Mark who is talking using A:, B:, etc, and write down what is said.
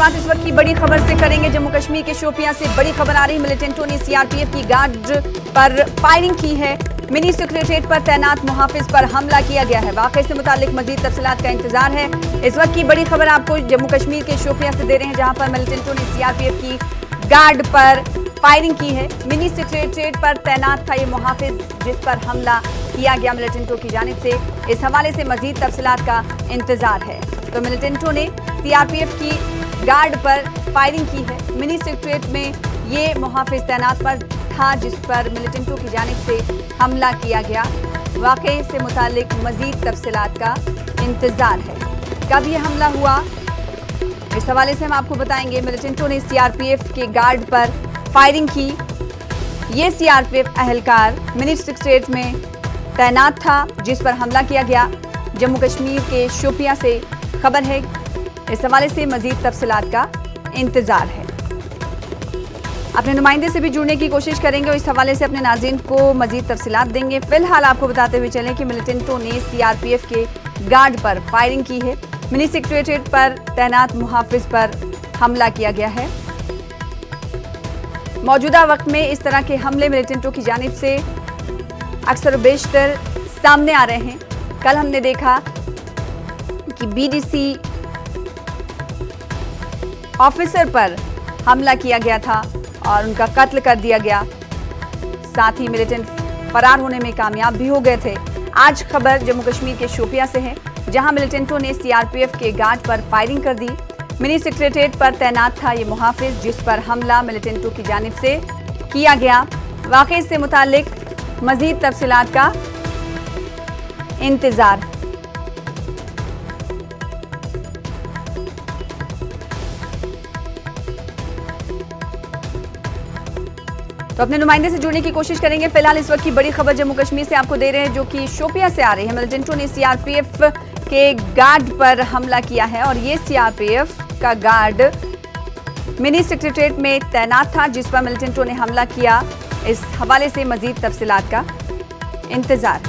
A: शुरुआत इस वक्त की बड़ी खबर से करेंगे। जम्मू कश्मीर के शोपियां से बड़ी खबर आ रही। मिलिटेंटों ने सीआरपीएफ की गार्ड पर फायरिंग की है। मिनी सेक्रेटेरिएट पर तैनात मुहाफिज पर हमला किया गया है। वाकये से मुतालिक मजीद तफसीलात का इंतजार है। इस वक्त की बड़ी खबर आपको जम्मू कश्मीर के शोपियां से दे रहे हैं, जहां पर मिलिटेंटों ने सीआरपीएफ की गार्ड पर फायरिंग की है। मिनी सेक्रेटेरिएट पर तैनात था ये मुहाफिज, जिस पर हमला किया गया मिलिटेंटों की जानिब से। इस हवाले से मजीद तफसीलात का इंतजार है। तो मिलिटेंटों ने सीआरपीएफ की गार्ड पर फायरिंग की है। मिनी सेक्रेटेरिएट में ये मुहाफिज तैनात पर था, जिस पर मिलिटेंटों की जानिब से हमला किया गया। वाकये से मुतालिक मजीद तफसीलात का इंतजार है। कब ये हमला हुआ, इस हवाले से हम आपको बताएंगे। मिलिटेंटों ने सीआरपीएफ के गार्ड पर फायरिंग की। ये सीआरपीएफ एहलकार मिनी सेक्रेटेरिएट में तैनात था, जिस पर हमला किया गया। जम्मू कश्मीर के शोपियां से खबर है। इस हवाले से मजीद तफसीलात का इंतजार है। अपने नुमाइंदे से भी जुड़ने की कोशिश करेंगे और इस हवाले से अपने नाज़रीन को मजीद तफसीलात देंगे। फिलहाल आपको बताते हुए चलें कि मिलिटेंटों ने सीआरपीएफ के गार्ड पर फायरिंग की है। मिनी सेक्रेटेरिएट पर तैनात मुहाफिज पर हमला किया गया है। मौजूदा वक्त में इस तरह के हमले मिलिटेंटों की जानिब से अक्सर बेशतर सामने आ रहे हैं। कल हमने देखा कि बीडीसी ऑफिसर पर हमला किया गया था और उनका कत्ल कर दिया गया। साथ ही मिलिटेंट फरार होने में कामयाब भी हो गए थे। आज खबर जम्मू कश्मीर के शोपियां से है, जहां मिलिटेंटों ने सीआरपीएफ के गार्ड पर फायरिंग कर दी। मिनी सेक्रेटेरिएट पर तैनात था ये मुहाफिज, जिस पर हमला मिलिटेंटों की जानिब से किया गया। वाकये से मुतालिक मजीद तफसीलात का इंतजार। तो अपने नुमाइंदे से जुड़ने की कोशिश करेंगे। फिलहाल इस वक्त की बड़ी खबर जम्मू कश्मीर से आपको दे रहे हैं, जो कि शोपियां से आ रही है। मिलिटेंटों ने सीआरपीएफ के गार्ड पर हमला किया है और ये सीआरपीएफ का गार्ड मिनी सेक्रेटेरिएट में तैनात था, जिस पर मिलिटेंटों ने हमला किया। इस हवाले से मजीद तफसीलात का इंतजार।